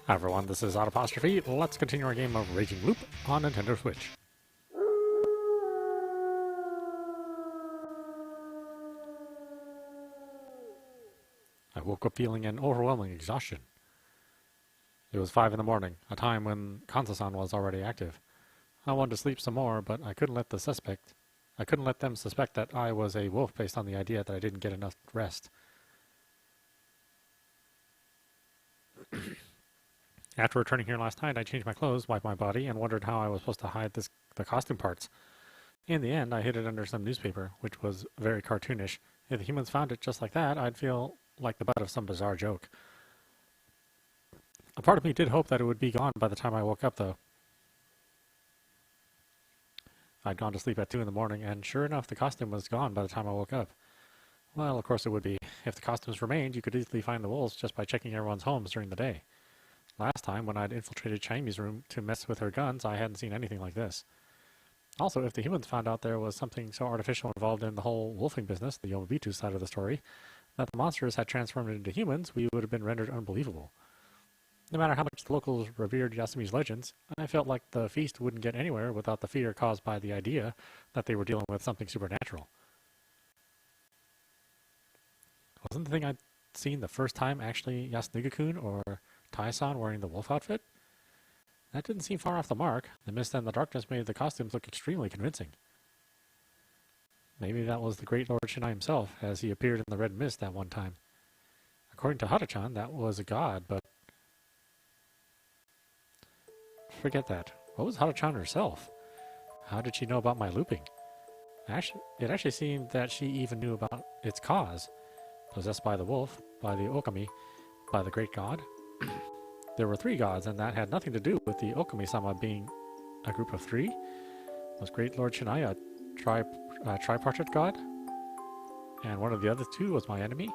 Hi everyone, this is audap. Let's continue our game of Raging Loop on Nintendo Switch. I woke up feeling an overwhelming exhaustion. It was 5 in the morning, a time when Kansa-san was already active. I wanted to sleep some more, but I couldn't let them suspect that I was a wolf based on the idea that I didn't get enough rest. After returning here last night, I changed my clothes, wiped my body, and wondered how I was supposed to hide the costume parts. In the end, I hid it under some newspaper, which was very cartoonish. If the humans found it just like that, I'd feel like the butt of some bizarre joke. A part of me did hope that it would be gone by the time I woke up, though. I'd gone to sleep at 2 in the morning, and sure enough, the costume was gone by the time I woke up. Well, of course it would be. If the costumes remained, you could easily find the wolves just by checking everyone's homes during the day. Last time, when I'd infiltrated Chimi's room to mess with her guns, I hadn't seen anything like this. Also, if the humans found out there was something so artificial involved in the whole wolfing business, the Yomobitu side of the story, that the monsters had transformed into humans, we would have been rendered unbelievable. No matter how much the locals revered Yasumi's legends, I felt like the feast wouldn't get anywhere without the fear caused by the idea that they were dealing with something supernatural. Wasn't the thing I'd seen the first time actually Yasunuga-kun or Tai-san wearing the wolf outfit? That didn't seem far off the mark. The mist and the darkness made the costumes look extremely convincing. Maybe that was the great Lord Shinai himself, as he appeared in the red mist that one time. According to Hara-chan, that was a god, but... Forget that. What was Hara-chan herself? How did she know about my looping? It actually seemed that she even knew about its cause. Possessed by the wolf, by the okami, by the great god. There were 3 gods, and that had nothing to do with the Okami-sama being a group of 3. Was Great Lord Shinai a tripartite god? And one of the other 2 was my enemy?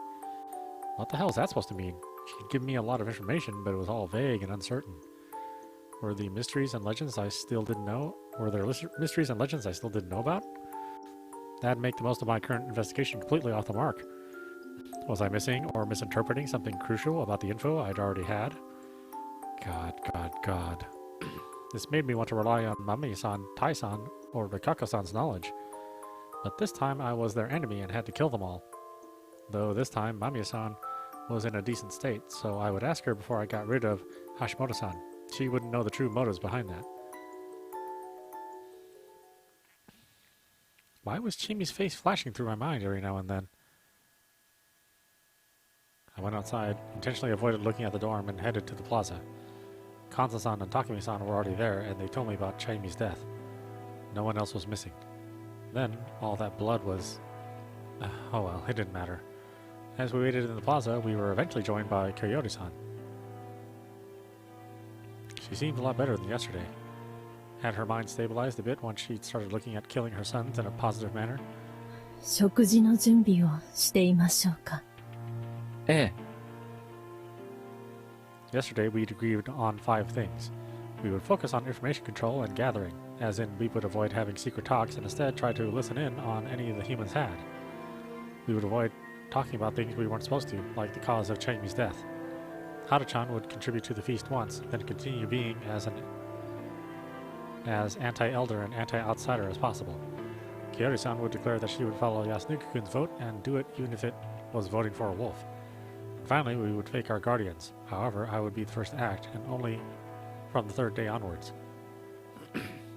What the hell is that supposed to mean? She'd given me a lot of information, but it was all vague and uncertain. Were there mysteries and legends I still didn't know about? That'd make the most of my current investigation completely off the mark. Was I missing or misinterpreting something crucial about the info I'd already had? God. This made me want to rely on Mami-san, Tai-san, or Rikako-san's knowledge. But this time I was their enemy and had to kill them all. Though this time Mami-san was in a decent state, so I would ask her before I got rid of Hashimoto-san. She wouldn't know the true motives behind that. Why was Chimi's face flashing through my mind every now and then? I went outside, intentionally avoided looking at the dorm, and headed to the plaza. Kansa-san and Takumi-san were already there, and they told me about Chimi's death. No one else was missing. Then, all that blood was... oh well, it didn't matter. As we waited in the plaza, we were eventually joined by Kyoyori-san. She seemed a lot better than yesterday. Had her mind stabilized a bit once she'd started looking at killing her sons in a positive manner? 食事の準備をしていましょうか。Yesterday, we'd agreed on 5 things. We would focus on information control and gathering, as in we would avoid having secret talks and instead try to listen in on any the humans had. We would avoid talking about things we weren't supposed to, like the cause of Chimi's death. Hara-chan would contribute to the feast once, then continue being as anti-elder and anti-outsider as possible. Kyoyori-san would declare that she would follow Yasunuga-kun's vote and do it even if it was voting for a wolf. Finally, we would fake our guardians. However, I would be the first to act, and only from the 3rd day onwards.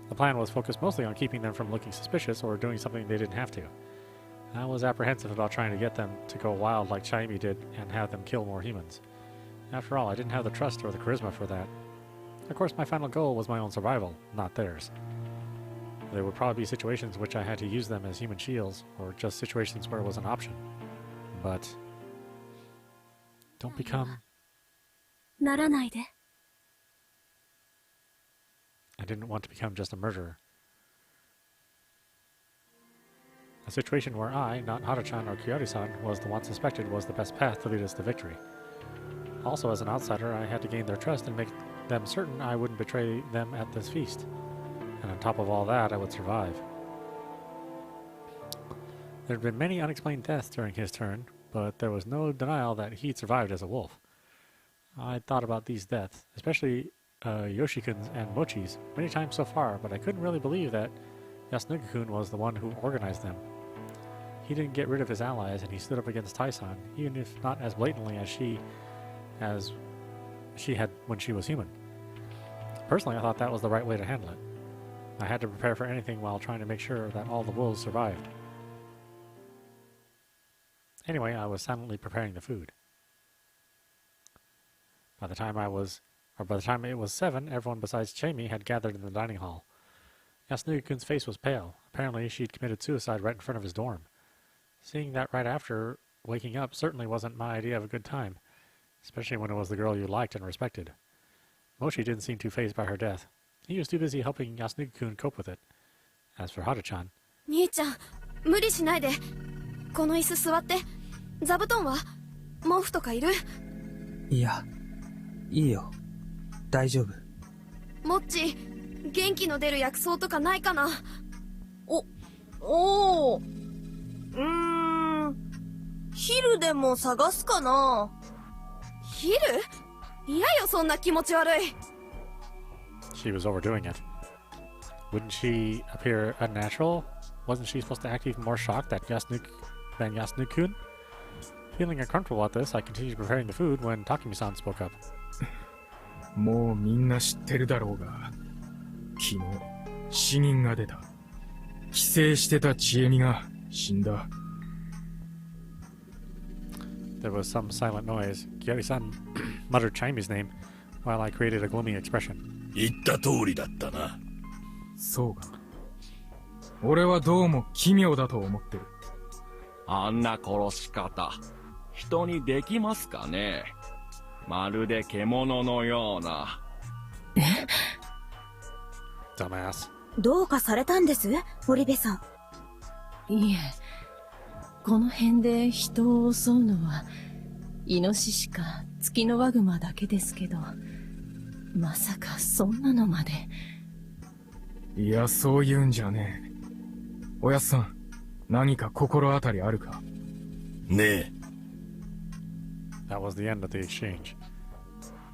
The plan was focused mostly on keeping them from looking suspicious or doing something they didn't have to. I was apprehensive about trying to get them to go wild like Chimi did and have them kill more humans. After all, I didn't have the trust or the charisma for that. Of course, my final goal was my own survival, not theirs. There would probably be situations in which I had to use them as human shields, or just situations where it was an option. But... don't become... ならないで。I didn't want to become just a murderer. A situation where I, not Hara-chan or Kyoyori-san, was the one suspected was the best path to lead us to victory. Also, as an outsider, I had to gain their trust and make them certain I wouldn't betray them at this feast. And on top of all that, I would survive. There had been many unexplained deaths during his turn, but there was no denial that he'd survived as a wolf. I thought about these deaths, especially Yoshikun's and Mochi's, many times so far, but I couldn't really believe that Yasunuki-kun was the one who organized them. He didn't get rid of his allies, and he stood up against Tai-san, even if not as blatantly as she had when she was human. Personally, I thought that was the right way to handle it. I had to prepare for anything while trying to make sure that all the wolves survived. Anyway, I was silently preparing the food. By the time it was 7, everyone besides Chaimi had gathered in the dining hall. Yasunuki-kun's face was pale. Apparently, she'd committed suicide right in front of his dorm. Seeing that right after waking up certainly wasn't my idea of a good time, especially when it was the girl you liked and respected. Mochi didn't seem too fazed by her death. He was too busy helping Yasunuki-kun cope with it. As for Haru-chan... 兄ちゃん、無理しないで。この椅子座って。座布団は？毛布とかいる？いや、いいよ。大丈夫。もっち、元気の出る薬草とかないかな？昼でも探すかな？昼？嫌よ、そんな気持ち悪い。She was overdoing it. Wouldn't she appear unnatural? Wasn't she supposed to act even more shocked than Yasunuki-kun? Feeling uncomfortable at this, I continued preparing the food when Takumi-san spoke up. もうみんな知ってるだろうが、昨日死人が出た。寄生してた千恵美が死んだ。There was some silent noise. Kiari-san muttered Chaimi's name while I created a gloomy expression. 言った通りだったな。そうか。俺はどうも奇妙だと思ってる。あんな殺し方、人にできますかね。まるで獣のような。Dumbass. どうかされたんです堀部さん。いえ、この辺で人を襲うのはイノシシかツキノワグマだけですけど、まさかそんなのまで。いや、そういうんじゃねえ。おやっさん、何か心当たりあるか？ねえ。That was the end of the exchange.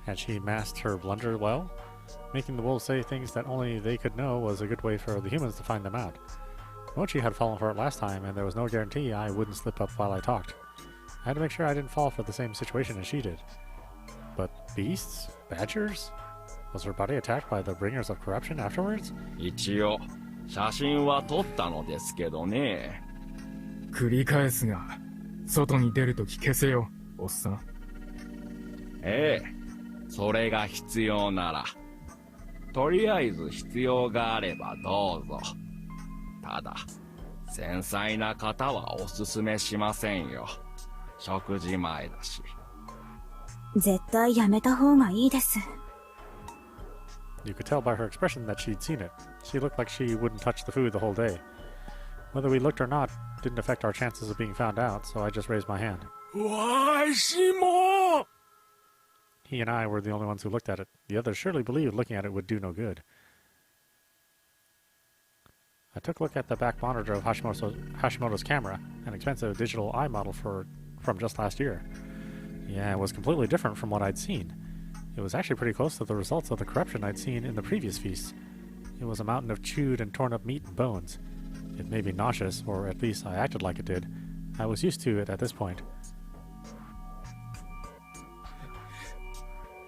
Had she masked her blunder well? Making the wolves say things that only they could know was a good way for the humans to find them out. Mochi had fallen for it last time, and there was no guarantee I wouldn't slip up while I talked. I had to make sure I didn't fall for the same situation as she did. But beasts? Badgers? Was her body attacked by the bringers of corruption afterwards? 一応、写真は撮ったのですけどね。繰り返すが、外に出るとき消せよ、おっさん。ええ、それが必要なら。とりあえず必要があればどうぞ。ただ、繊細な方はおすすめしませんよ。食事前だし。絶対やめた方がいいです。You could tell by her expression that she'd seen it. She looked like she wouldn't touch the food the whole day. Whether we looked or not didn't affect our chances of being found out, so I just raised my hand. わしも He and I were the only ones who looked at it. The others surely believed looking at it would do no good. I took a look at the back monitor of Hashimoto's camera, an expensive digital eye model from just last year. Yeah, it was completely different from what I'd seen. It was actually pretty close to the results of the corruption I'd seen in the previous feasts. It was a mountain of chewed and torn up meat and bones. It made me nauseous, or at least I acted like it did. I was used to it at this point.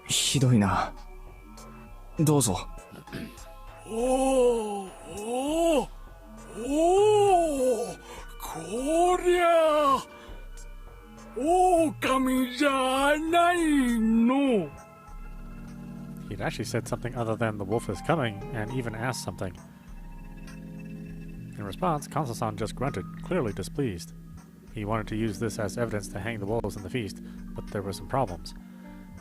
ひどいな。どうぞ。おーおーおーこりゃ狼じゃないの。 He'd actually said something other than the wolf is coming, and even asked something. In response, Kansa-san just grunted, clearly displeased. He wanted to use this as evidence to hang the wolves in the feast, but there were some problems.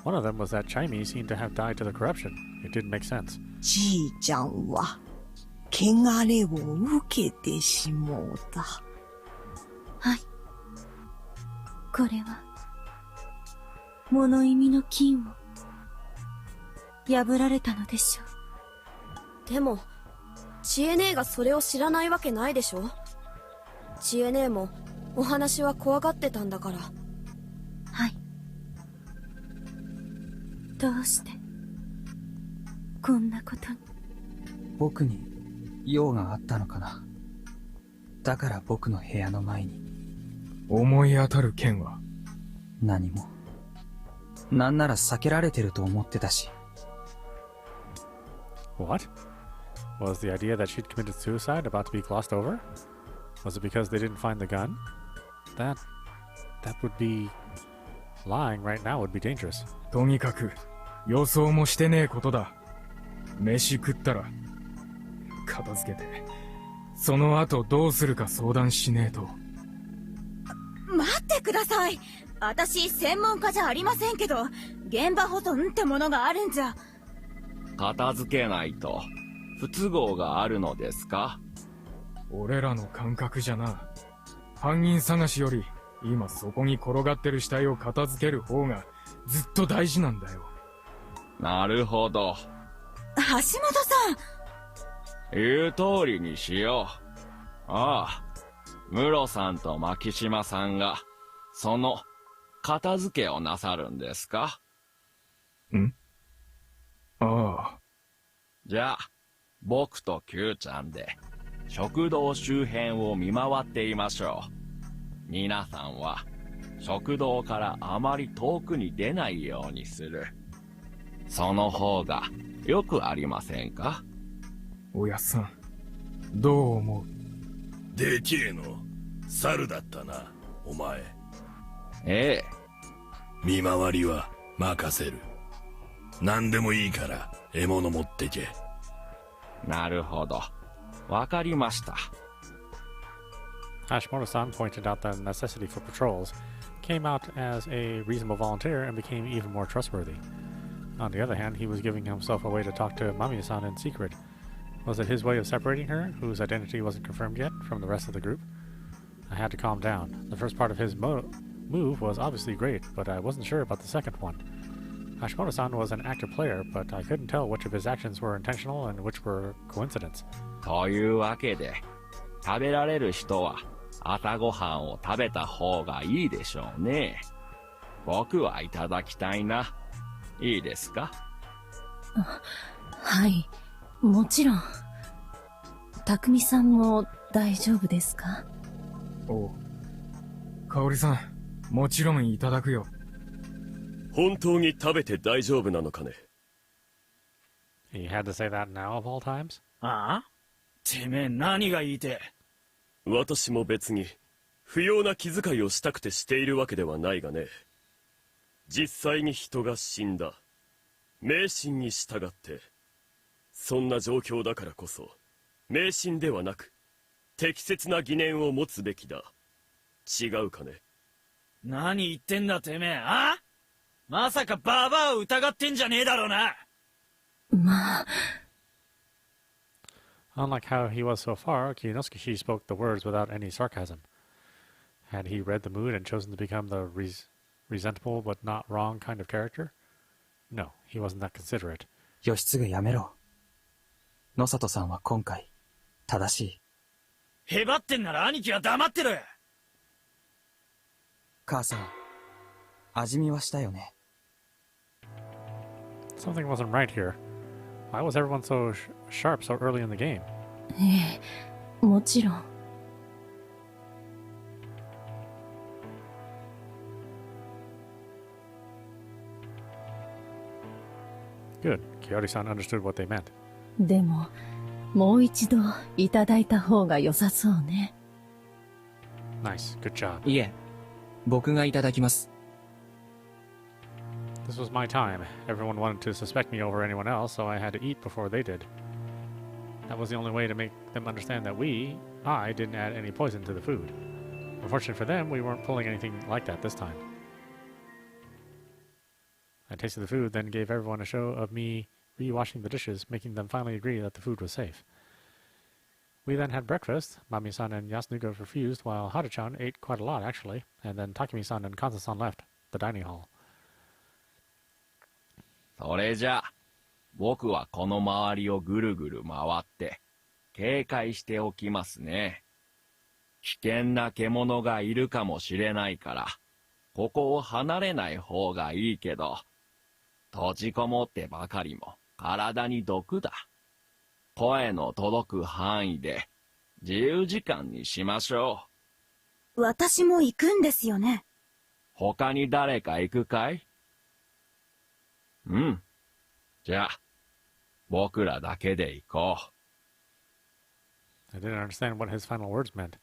One of them was that Chaimi seemed to have died to the corruption. It didn't make sense. じいちゃんは汚れを受けてしもうた。はい。これは物意味の金を破られたのでしょう。でも、知恵姉がそれを知らないわけないでしょ。知恵姉もお話は怖がってたんだから。はい。どうしてこんなことに。僕に用があったのかな。だから僕の部屋の前に。思い当たる件は？何も。なんなら避けられてると思ってたし。What? Was the idea that she'd committed suicide about to be glossed over? Was it because they didn't find the gun? That would be... Lying right now would be dangerous. とにかく予想もしてねえことだ。飯食ったら片付けて、その後どうするか相談しねえと。待ってください。私専門家じゃありませんけど、現場保存ってものがあるんじゃ。片付けないと不都合があるのですか？俺らの感覚じゃな。犯人探しより今そこに転がってる死体を片付ける方がずっと大事なんだよ。なるほど。橋本さん。言う通りにしよう。ああ、室さんと牧島さんがその片付けをなさるんですか？ん？ああ。じゃあ僕と Q ちゃんで食堂周辺を見回っていましょう。皆さんは食堂からあまり遠くに出ないようにする。その方がよくありませんか？おやっさん、どう思う？でけえの猿だったな、お前。ええ。見回りは任せる。何でもいいから獲物持ってけ。なるほど。わかりました。Hashimoto-san pointed out the necessity for patrols, came out as a reasonable volunteer, and became even more trustworthy. On the other hand, he was giving himself a way to talk to Mamiya-san in secret. Was it his way of separating her, whose identity wasn't confirmed yet, from the rest of the group? I had to calm down. The first part of his move was obviously great, but I wasn't sure about the second one. Hashimoto-san was an active player, but I couldn't tell which of his actions were intentional and which were coincidence. というわけで、食べられる人は朝ごはんを食べた方がいいでしょうね。僕はいただきたいな。いいですか？はい、もちろん。匠さんも大丈夫ですか？おう。香織さん、もちろんいただくよ。本当に食べて大丈夫なのかね？ He had to say that now of all times? ああ？てめえ何が言いて？私も別に不要な気遣いをしたくてしているわけではないがね。実際に人が死んだ。迷信に従って。そんな状況だからこそ、迷信ではなく、適切な疑念を持つべきだ。違うかね？何言ってんだてめえ、あ？まさかババアを疑ってんじゃねえだろうな。まあ。Unlike how he was so far, Kiyotsuki spoke the words without any sarcasm. Had he read the mood and chosen to become the resentful but not wrong kind of character? No, he wasn't that considerate. 義継やめろ。野里さんは今回、正しい。へばってんなら兄貴は黙ってろよ。母さん、味見はしたよね。Something wasn't right here. Why was everyone so sharp so early in the game? ええ、もちろん。Good. Kiyori-san understood what they meant. でも、もう一度いただいた方が良さそうね。Nice. Good job. いえ、僕がいただきます。This was my time. Everyone wanted to suspect me over anyone else, so I had to eat before they did. That was the only way to make them understand that I didn't add any poison to the food. Unfortunately for them, we weren't pulling anything like that this time. I tasted the food, then gave everyone a show of me re-washing the dishes, making them finally agree that the food was safe. We then had breakfast. Mami-san and Yasunuga refused, while Hara-chan ate quite a lot, actually, and then Takumi-san and Kanza-san left the dining hall. それじゃあ、僕はこの周りをぐるぐる回って、警戒しておきますね。危険な獣がいるかもしれないから、ここを離れない方がいいけど、閉じこもってばかりも体に毒だ。声の届く範囲で自由時間にしましょう。私も行くんですよね。他に誰か行くかい？うん。じゃあ、僕らだけで行こう。I didn't understand what his final words meant.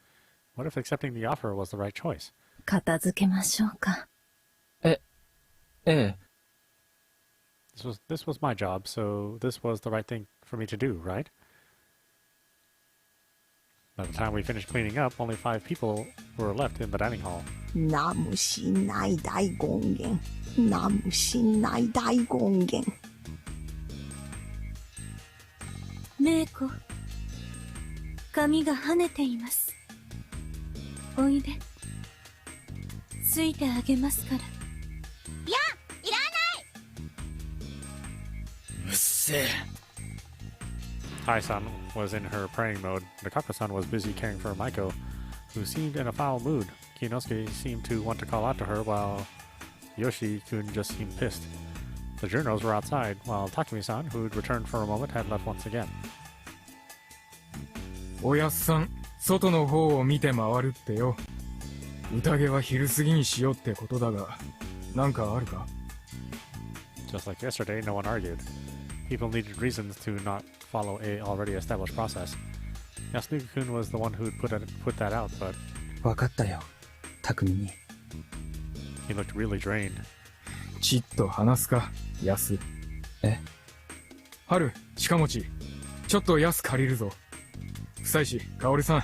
What if accepting the offer was the right choice? 片付けましょうか。ええ。This was my job, so this was the right thing for me to do, right? By the time we finished cleaning up, only 5 people were left in the dining hall. ナムしない大権現。ナムしない大権現。メイコ、髪が跳ねています。おいで。ついてあげますから。いや、いらない。うっせえ。Tai-san was in her praying mode. Nakako-san was busy caring for Maiko, who seemed in a foul mood. Kinosuke seemed to want to call out to her, while Yoshi-kun just seemed pissed. The journos were outside, while Takumi-san, who'd returned for a moment, had left once again. おやっさん、外の方を見て回るってよ。宴は昼過ぎにしようってことだが、なんかあるか？ Just like yesterday, no one argued. People needed reasons to not follow a already established process. Yasumizu-kun was the one who'd put that out, but... わかったよ、匠に。He looked really drained. ちっと話すか、ヤス。え？春、近持ち。ちょっとヤス借りるぞ。夫妻かおりさん、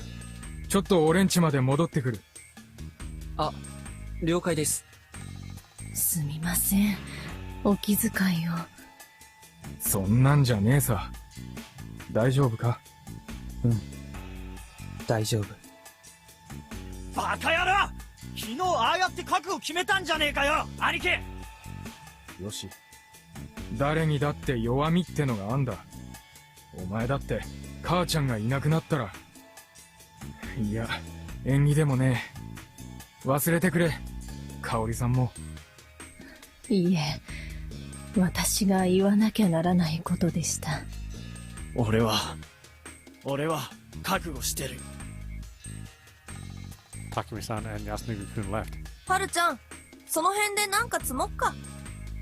ちょっと俺ん家まで戻ってくる。あ、了解です。すみません。お気遣いを。そんなんじゃねえさ。大丈夫か？うん。大丈夫。バカ野郎！昨日ああやって覚悟決めたんじゃねえかよ、兄貴！よし。誰にだって弱みってのがあんだ。お前だって母ちゃんがいなくなったら。いや、縁起でもねえ。忘れてくれ、香織さんも。いいえ、私が言わなきゃならないことでした。俺は覚悟してる。Takumi-san and Yasumizu-kun left. はるちゃん、その辺でなんか積もっか。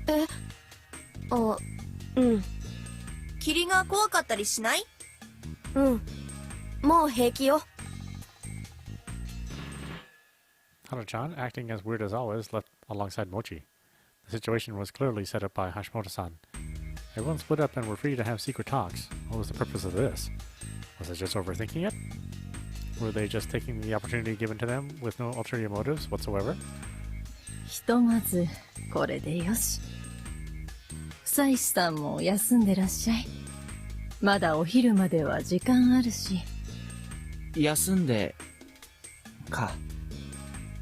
え？あ、うん。霧が怖かったりしない？うん。もう平気よ。Hana-chan, acting as weird as always, left alongside Mochi. The situation was clearly set up by Hashimoto-san. Everyone split up and were free to have secret talks. What was the purpose of this? Was it just overthinking it? Were they just taking the opportunity given to them with no ulterior motives whatsoever? ひとまずこれでよし。久石さんも休んでらっしゃい。まだお昼までは時間あるし。休んでか。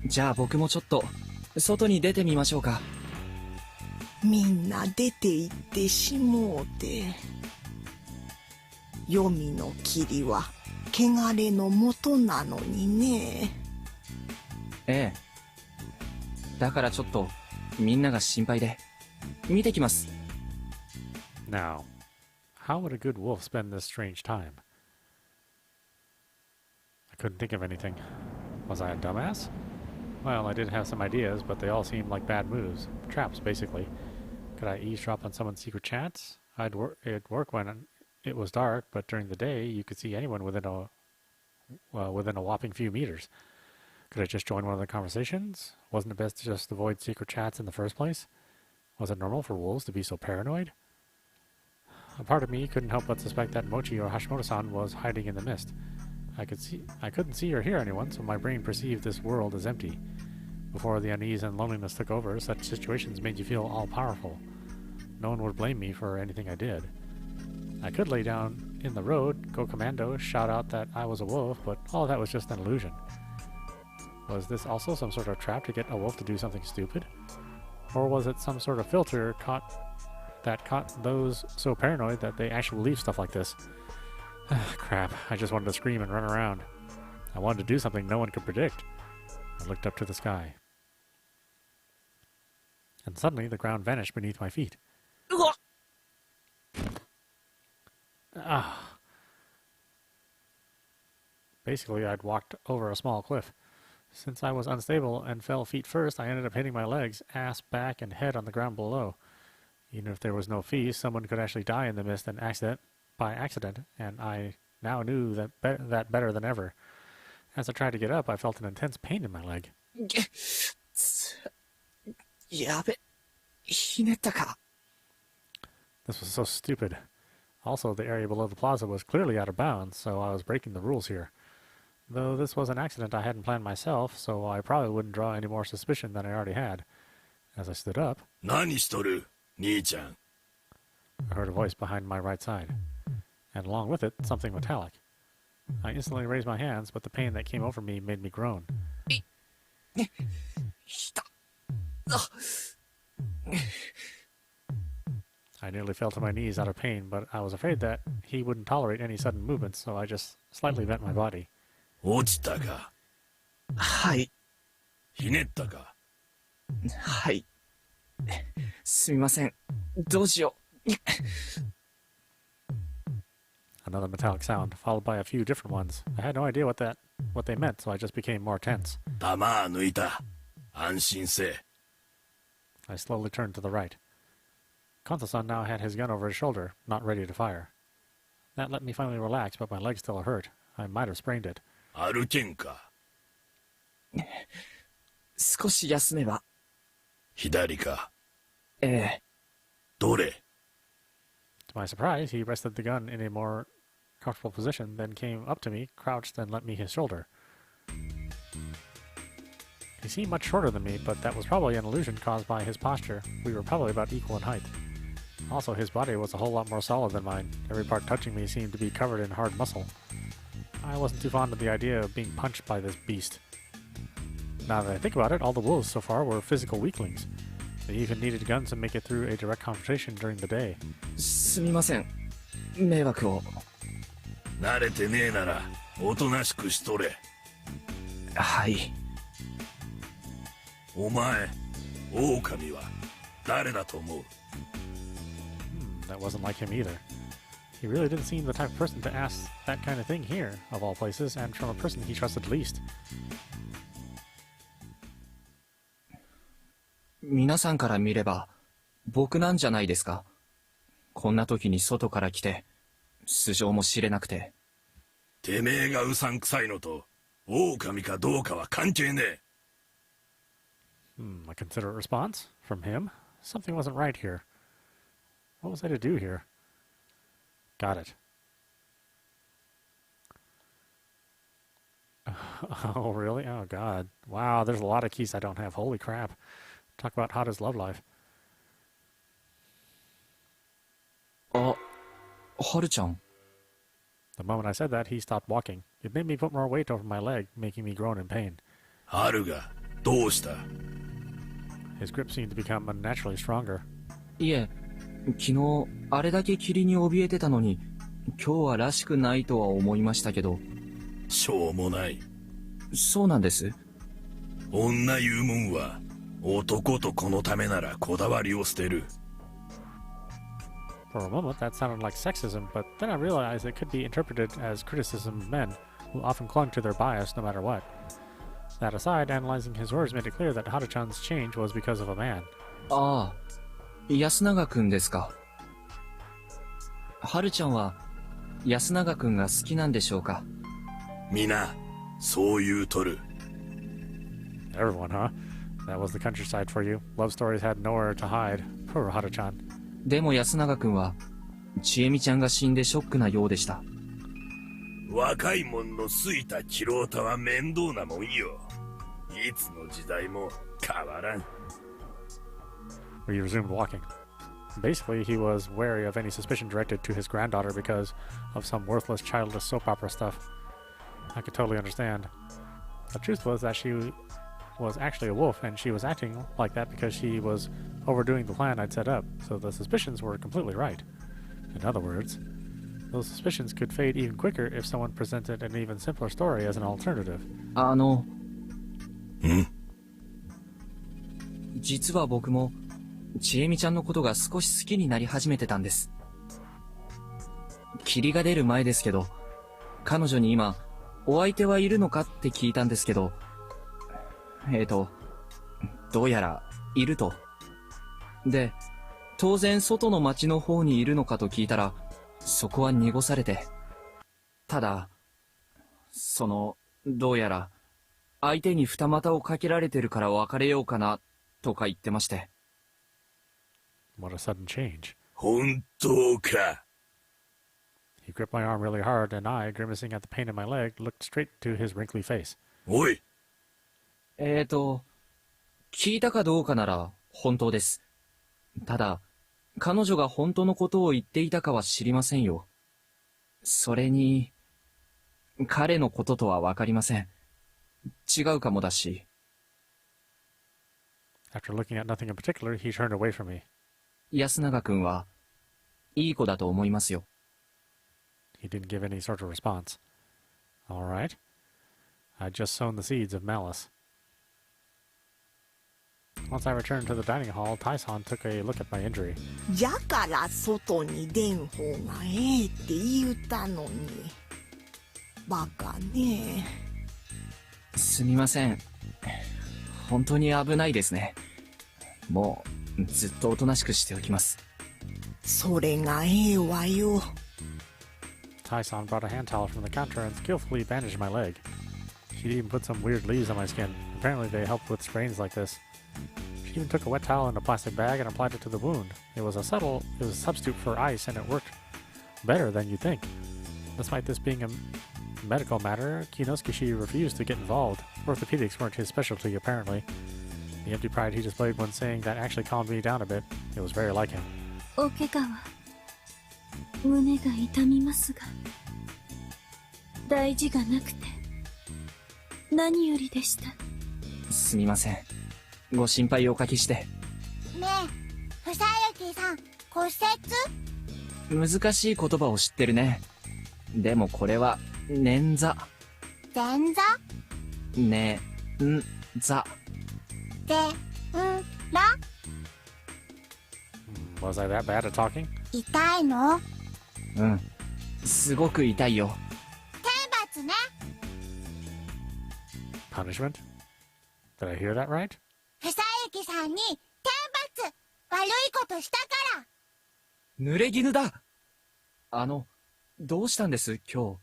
じゃあ僕もちょっと外に出てみましょうか。みんな出て行ってしもうて。黄泉の霧は汚れの元なのにね。ええ。だからちょっとみんなが心配で見てきます。Now, how would a good wolf spend this strange time? I couldn't think of anything. Was I a dumbass? Well, I did have some ideas, but they all seemed like bad moves. Traps, basically. Could I eavesdrop on someone's secret chats? It'd work when it was dark, but during the day, you could see anyone within a whopping few meters. Could I just join one of the conversations? Wasn't it best to just avoid secret chats in the first place? Was it normal for wolves to be so paranoid? A part of me couldn't help but suspect that Mochi or Hashimoto-san was hiding in the mist. I couldn't see or hear anyone, so my brain perceived this world as empty. Before the unease and loneliness took over, such situations made you feel all-powerful. No one would blame me for anything I did. I could lay down in the road, go commando, shout out that I was a wolf, but all of that was just an illusion. Was this also some sort of trap to get a wolf to do something stupid? Or was it some sort of filter that caught those so paranoid that they actually believe stuff like this? Crap, I just wanted to scream and run around. I wanted to do something no one could predict. I looked up to the sky. And suddenly the ground vanished beneath my feet. Basically, I'd walked over a small cliff. Since I was unstable and fell feet first, I ended up hitting my legs, ass, back, and head on the ground below. Even if there was no fees, someone could actually die in the mist by accident, and I now knew that better than ever. As I tried to get up, I felt an intense pain in my leg. This was so stupid. Also, the area below the plaza was clearly out of bounds, so I was breaking the rules here. Though this was an accident I hadn't planned myself, so I probably wouldn't draw any more suspicion than I already had. As I stood up, I heard a voice behind my right side, and along with it, something metallic. I instantly raised my hands, but the pain that came over me made me groan. I nearly fell to my knees out of pain, but I was afraid that he wouldn't tolerate any sudden movements, so I just slightly bent my body. 落ちたかはい。ひねったかはい。すみません。どうしよう。Another metallic sound, followed by a few different ones. I had no idea what they meant, so I just became more tense. 弾抜いた。安心せ。I slowly turned to the right. Kanto-san now had his gun over his shoulder, not ready to fire. That let me finally relax, but my leg still hurt. I might have sprained it. 歩けんか少し休めば。左かええ。どれ To my surprise, he rested the gun in a more comfortable position, then came up to me, crouched, and lent me his shoulder. He seemed much shorter than me, but that was probably an illusion caused by his posture. We were probably about equal in height. Also, his body was a whole lot more solid than mine. Every part touching me seemed to be covered in hard muscle. I wasn't too fond of the idea of being punched by this beast. Now that I think about it, all the wolves so far were physical weaklings. They even needed guns to make it through a direct confrontation during the day. すみません。迷惑を。慣れてねえなら、おとなしくしとれ。はい。お前、狼は誰だと思う That wasn't like him either. He really didn't seem the type of person to ask that kind of thing here, of all places, and from a person he trusted least. 皆さんから見れば、僕なんじゃないですか。こんな時に外から来て、素性も知れなくて。てめえがうさんくさいのと、狼かどうかは関係ねえ。A considerate response from him. Something wasn't right here. What was I to do here? Got it. Oh, really? Oh, God. Wow, there's a lot of keys I don't have. Holy crap. Talk about Hada's love life. Haru-chan. The moment I said that, he stopped walking. It made me put more weight over my leg, making me groan in pain. Haru ga, dou shita? His grip seemed to become unnaturally stronger. いえ、昨日あれだけ霧に怯えてたのに、今日はらしくないとは思いましたけど。しょうもない。そうなんです。女言うもんは、男と子のためならこだわりを捨てる。For a moment, that sounded like sexism, but then I realized it could be interpreted as criticism of men, who often clung to their bias no matter what. That aside, analyzing his words made it clear that Haru-chan's change was because of a man. ああ、安永くんですか。ハルちゃんは安永くんが好きなんでしょうか。皆、そう言うとる。Everyone, huh? That was the countryside for you. Love stories had nowhere to hide. Poor Haru-chan. でも安永くんは、ちえみちゃんが死んでショックなようでした。若いもんのすいたキロータは面倒なもんよ。いつの時代も変わらん。We resumed walking. Basically, he was wary of any suspicion directed to his granddaughter because of some worthless, childish soap opera stuff. I could totally understand. The truth was that she was actually a wolf, and she was acting like that because she was overdoing the plan I'd set up, so the suspicions were completely right. In other words, those suspicions could fade even quicker if someone presented an even simpler story as an alternative. 実は僕もちえみちゃんのことが少し好きになり始めてたんです。霧が出る前ですけど、彼女に今、お相手はいるのかって聞いたんですけど、どうやら、いると。で、当然外の町の方にいるのかと聞いたら、そこは濁されて。ただ、どうやら、相手に二股をかけられてるから別れようかな、とか言ってまして。What a sudden change. 本当か。He gripped my arm really hard, and I, grimacing at the pain in my leg, looked straight to his wrinkly face. おい。聞いたかどうかなら本当です。ただ、彼女が本当のことを言っていたかは知りませんよ。それに、彼のこととはわかりません。違うかもだし。After looking at nothing in particular, he turned away from me. 安永君は、いい子だと思いますよ。He didn't give any sort of response. All right. I'd just sown the seeds of malice. Once I returned to the dining hall, Tai-san took a look at my injury. じゃから外に出ん方がええって言うたのに。バカね。すみません。本当に危ないですね。もう、ずっとおとなしくしておきます。それがええわよ。Tai-san brought a hand towel from the counter and skillfully bandaged my leg. She'd even put some weird leaves on my skin. Apparently they helped with sprains like this. She even took a wet towel in a plastic bag and applied it to the wound. It was a substitute for ice, and it worked better than you'd think. Despite this being a medical matter, Kinosuke refused to get involved. Orthopedics weren't his specialty, apparently. The empty pride he displayed when saying that actually calmed me down a bit. It was very like him. お怪我は胸が痛みますが、大事がなくて何よりでした。すみません。ご心配をおかけして。ねえ、ふさゆきさん、骨折？難しい言葉を知ってるね。でもこれは捻挫。前座？ねんざ。でんら？ Was I that bad at talking? 痛いの？うん。すごく痛いよ。天罰ね。Punishment? Did I hear that right? ふさゆきさんに天罰！悪いことしたから。濡れ衣だ。どうしたんです今日。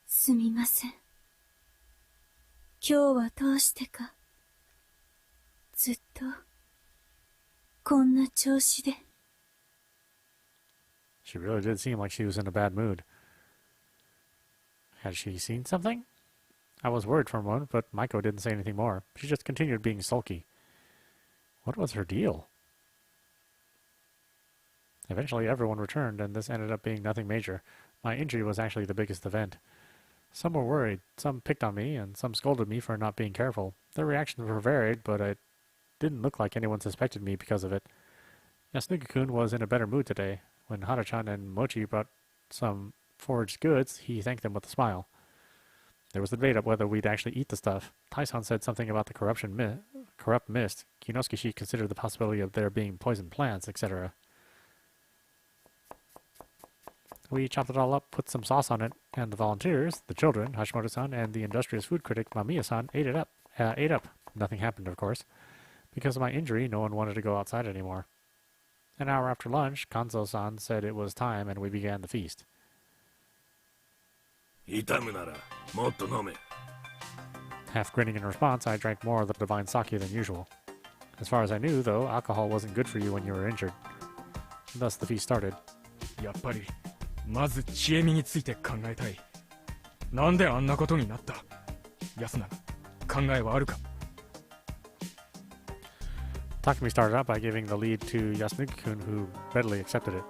すみません。今日はどうしてか、ずっと、こんな調子で。She really did seem like she was in a bad mood. Had she seen something? I was worried for a moment, but Maiko didn't say anything more. She just continued being sulky. What was her deal? Eventually everyone returned, and this ended up being nothing major. My injury was actually the biggest event. Some were worried, some picked on me, and some scolded me for not being careful. Their reactions were varied, but it didn't look like anyone suspected me because of it. Yasunuki-kun was in a better mood today. When Hara-chan and Mochi brought some foraged goods, he thanked them with a smile. There was a debate of whether we'd actually eat the stuff. Tai-san said something about the corrupt mist. Kinosuke considered the possibility of there being poisoned plants, etc. We chopped it all up, put some sauce on it, and the volunteers, the children, Hashimoto-san, and the industrious food critic Mamiya-san ate up. Nothing happened, of course. Because of my injury, no one wanted to go outside anymore. An hour after lunch, Kanzo-san said it was time, and we began the feast. Half grinning in response, I drank more of the divine sake than usual. As far as I knew, though, alcohol wasn't good for you when you were injured. Thus the feast started. やっぱりまず知恵身について考えたい。なんであんなことになった？安永、考えはあるか？ Takumi started out by giving the lead to Yasunuki-kun, who readily accepted it.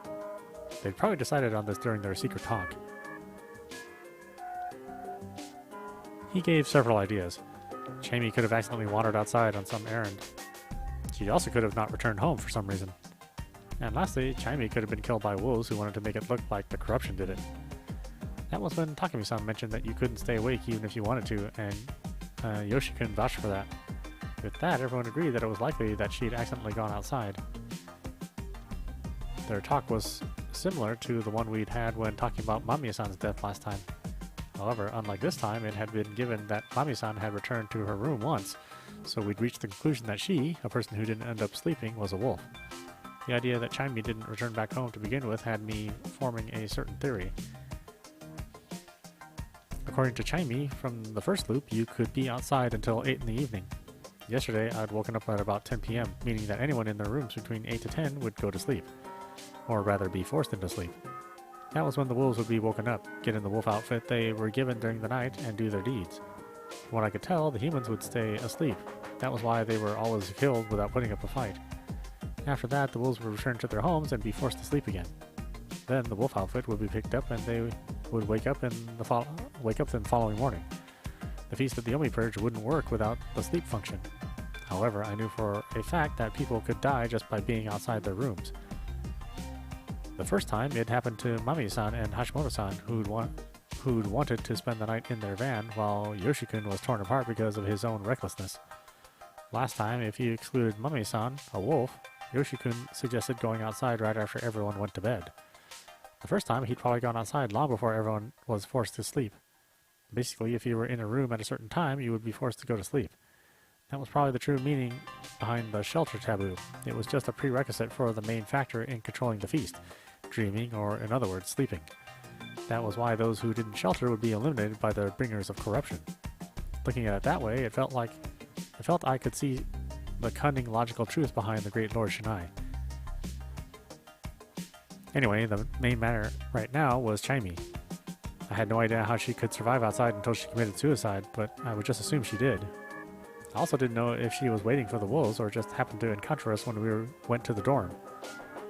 They'd probably decided on this during their secret talk. He gave several ideas. Chaimi could have accidentally wandered outside on some errand. She also could have not returned home for some reason. And lastly, Chaimi could have been killed by wolves who wanted to make it look like the corruption did it. That was when Takumi-san mentioned that you couldn't stay awake even if you wanted to, and Yoshi couldn't vouch for that. With that, everyone agreed that it was likely that she'd accidentally gone outside. Their talk was similar to the one we'd had when talking about Mamiya-san's death last time. However, unlike this time, it had been given that Mami-san had returned to her room once, so we'd reached the conclusion that she, a person who didn't end up sleeping, was a wolf. The idea that Chaimi didn't return back home to begin with had me forming a certain theory. According to Chaimi, from the first loop, you could be outside until 8 in the evening. Yesterday, I'd woken up at about 10 p.m., meaning that anyone in their rooms between 8 to 10 would go to sleep. Or rather, be forced into sleep. That was when the wolves would be woken up, get in the wolf outfit they were given during the night, and do their deeds. From what I could tell, the humans would stay asleep. That was why they were always killed without putting up a fight. After that, the wolves would return to their homes and be forced to sleep again. Then the wolf outfit would be picked up and they would wake up the following morning. The Feast of the Omi Purge wouldn't work without the sleep function. However, I knew for a fact that people could die just by being outside their rooms. The first time, it happened to Mami-san and Hashimoto-san, who'd wanted to spend the night in their van, while Yoshikun was torn apart because of his own recklessness. Last time, if you excluded Mami-san, a wolf, Yoshikun suggested going outside right after everyone went to bed. The first time, he'd probably gone outside long before everyone was forced to sleep. Basically, if you were in a room at a certain time, you would be forced to go to sleep. That was probably the true meaning behind the shelter taboo. It was just a prerequisite for the main factor in controlling the feast, dreaming, or in other words, sleeping. That was why those who didn't shelter would be eliminated by the bringers of corruption. Looking at it that way, it felt I could see the cunning logical truth behind the great Lord Shinai. Anyway, the main matter right now was Chaimi. I had no idea how she could survive outside until she committed suicide, but I would just assume she did. I also didn't know if she was waiting for the wolves or just happened to encounter us when we went to the dorm.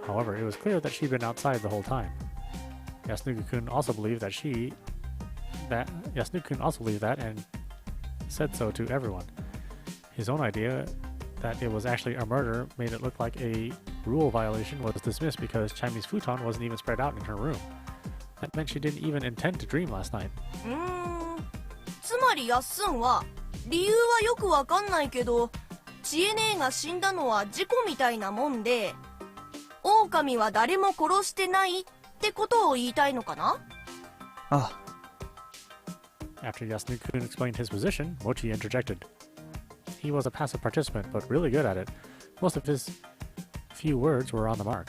However, it was clear that she'd been outside the whole time. Yasunuki-kun also believed that and said so to everyone. His own idea that it was actually a murder made it look like a rule violation was dismissed because Chaimi's futon wasn't even spread out in her room. That meant she didn't even intend to dream last night. つまりヤッスンは理由はよくわかんないけど、チエネーが死んだのは事故みたいなもんで、狼は誰も殺してないってことを言いたいのかな? After Yasunuki-kun explained his position, Mochi interjected. He was a passive participant, but really good at it. Most of his few words were on the mark.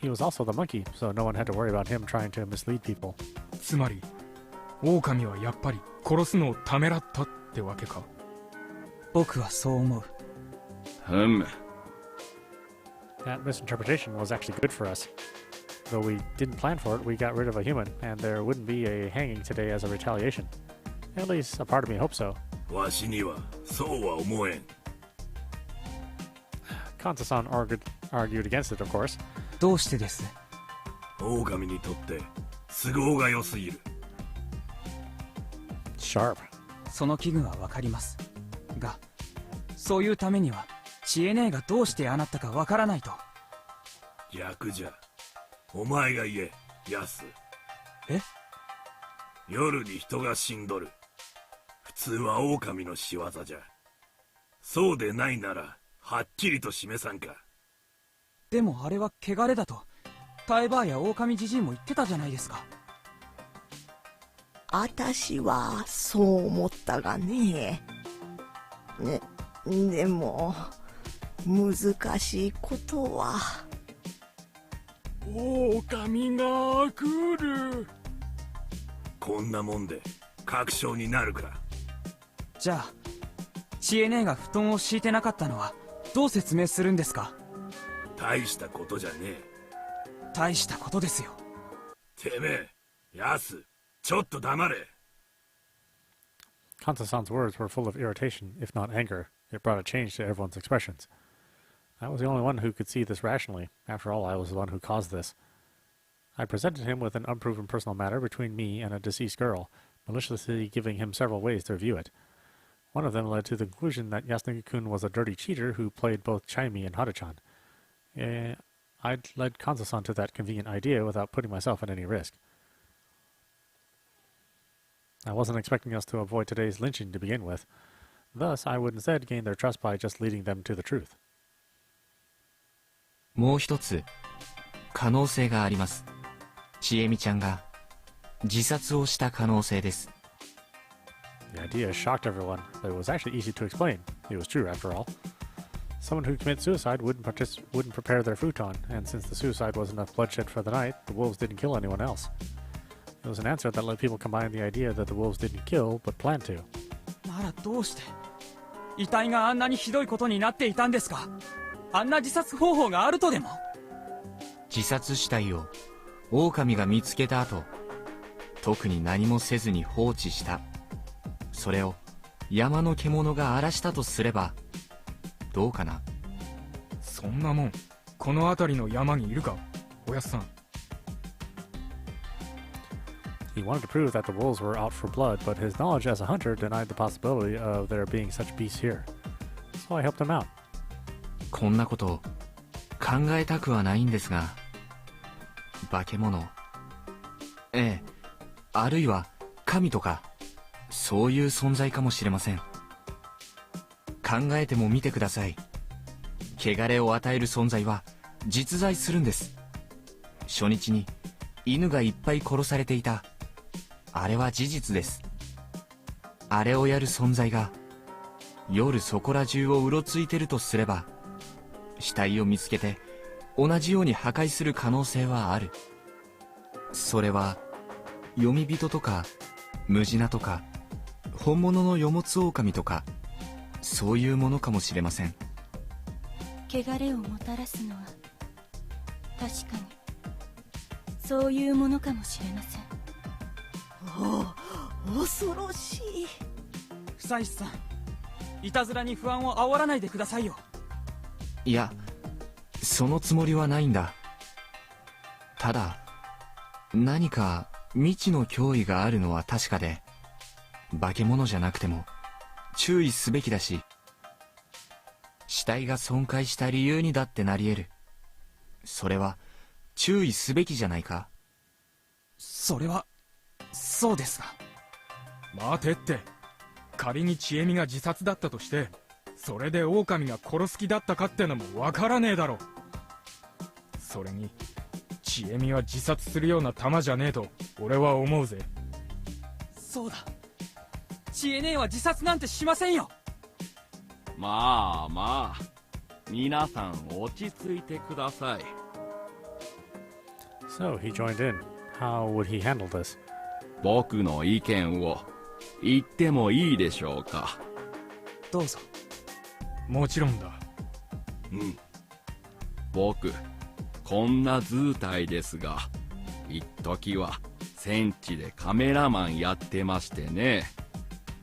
He was also the monkey, so no one had to worry about him trying to mislead people. つまり、狼はやっぱり殺すのをためらったってわけか。僕はそう思う。That misinterpretation was actually good for us. Though we didn't plan for it, we got rid of a human, and there wouldn't be a hanging today as a retaliation. At least, a part of me hopes so. わしにはそうは思えん。Kansa-san argued against it, of course. どうしてです？狼にとって都合が良すぎる。Sharp. その危惧はわかります。が、そういうためには、チエネーがどうしてああなったかわからないと。逆じゃ。お前が言え、ヤス。え？夜に人が死んどる。普通は狼の仕業じゃ。そうでないなら、はっきりと示さんか。でもあれは汚れだと、タイバーや狼じじいも言ってたじゃないですか。あたしはそう思ったがね。でも、難しいことは。狼が来る。こんなもんで確証になるか。じゃあ、チエネーが布団を敷いてなかったのはどう説明するんですか？大したことじゃねえ。大したことですよ。てめえ、ヤス、ちょっと黙れ。Kansa-san's words were full of irritation, if not anger. It brought a change to everyone's expressions. I was the only one who could see this rationally. After all, I was the one who caused this. I presented him with an unproven personal matter between me and a deceased girl, maliciously giving him several ways to view it. One of them led to the conclusion that Yasunuki-kun was a dirty cheater who played both Chaimi and Hara-chan. I'd led Kansa-san to that convenient idea without putting myself at any risk. I wasn't expecting us to avoid today's lynching to begin with. Thus, I would instead gain their trust by just leading them to the truth. もう一つ、可能性があります。ちえみちゃんが自殺をした可能性です。The idea shocked everyone, but it was actually easy to explain. It was true after all. Someone who commits suicide wouldn't prepare their futon, and since the suicide was enough bloodshed for the night, the wolves didn't kill anyone else. It was an answer that let people combine the idea that the wolves didn't kill, but planned to. ならどうして遺体があんなにひどいことになっていたんですか？あんな自殺方法があるとでも？自殺死体を狼が見つけた後、特に何もせずに放置した。それを山の獣が荒らしたとすればどうかな。そんなもんこの辺りの山にいるか、おやっさん。He wanted to prove that the wolves were out for blood, but his knowledge as a hunter denied the possibility of there being such beasts here. So I helped him out. こんなことを考えたくはないんですが、化け物、ええ、あるいは神とかそういう存在かもしれません。考えてもみてください。汚れを与える存在は実在するんです。初日に犬がいっぱい殺されていた。あれは事実です。あれをやる存在が夜そこら中をうろついてるとすれば、死体を見つけて同じように破壊する可能性はある。それは読み人とかムジナとか本物のよもつ狼とかそういうものかもしれません。汚れをもたらすのは確かにそういうものかもしれません。おお、恐ろしい。久石さん、いたずらに不安を煽らないでくださいよ。いや、そのつもりはないんだ。ただ何か未知の脅威があるのは確かで、化け物じゃなくても注意すべきだし、死体が損壊した理由にだってなり得る。それは注意すべきじゃないか。それはそうですが。待てって、仮にちえみが自殺だったとして、それで狼が殺す気だったかってのもわからねえだろ。それにちえみは自殺するような玉じゃねえと俺は思うぜ。そうだ、ちえねえは自殺なんてしませんよ。まあまあ、皆さん落ち着いてください。So he joined in. How would he handle this? 僕の意見を言ってもいいでしょうか。どうぞ。もちろんだ。うん。僕こんな図体ですが、一時は戦地でカメラマンやってましてね。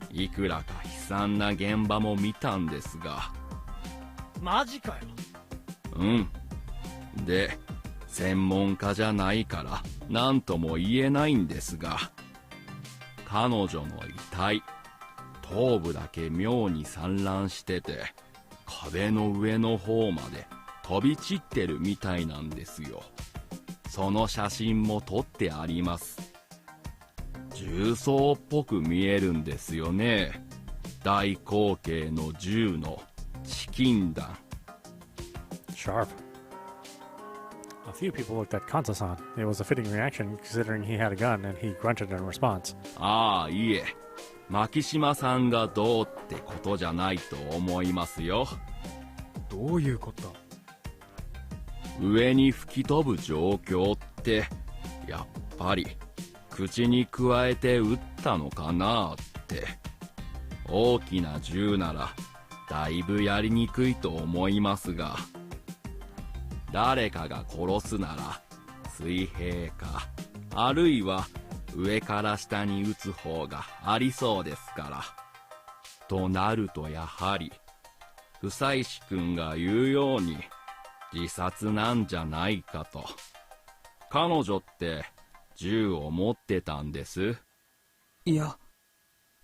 いくらか悲惨な現場も見たんですが。マジかよ。うん。で、専門家じゃないから何とも言えないんですが、彼女の遺体、頭部だけ妙に散乱してて、壁の上の方まで飛び散ってるみたいなんですよ。その写真も撮ってあります。銃創っぽく見えるんですよね。大口径の銃のチキン弾。Sharp. A few people looked at Kanza-san. It was a fitting reaction considering he had a gun and he grunted in response. ああ、いえ。牧島さんがどうってことじゃないと思いますよ。どういうこと？上に吹き飛ぶ状況って、やっぱり口にくわえて撃ったのかなって。大きな銃ならだいぶやりにくいと思いますが、誰かが殺すなら水平か、あるいは上から下に撃つ方がありそうですから。となるとやはり久石君が言うように自殺なんじゃないかと。彼女って銃を持ってたんです？いや、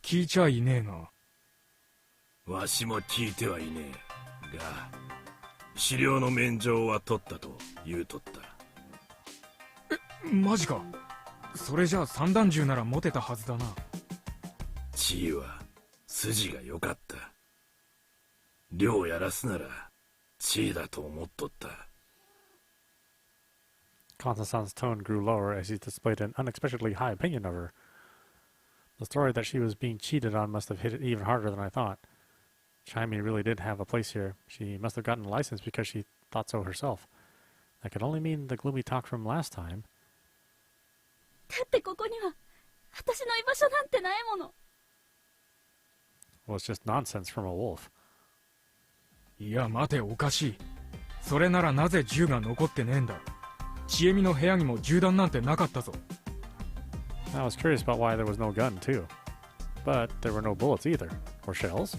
聞いちゃいねえな。わしも聞いてはいねえが、資料の免状は取ったと言うとった。マジか。それじゃあ散弾銃なら持てたはずだな。地位は筋が良かった。猟やらすなら地位だと思っとった。Kanza-san's tone grew lower as he displayed an unexpectedly high opinion of her. The story that she was being cheated on must have hit it even harder than I thought. Chaimi really did have a place here. She must have gotten a license because she thought so herself. That could only mean the gloomy talk from last time. だってここには私の居場所なんてないもの。 Well, it's just nonsense from a wolf. いや待て、おかしい。それならなぜ銃が残ってねえんだ。ちえみの部屋にも銃弾なんてなかったぞ。 I was curious about why there was no gun, too. But there were no bullets either. Or shells.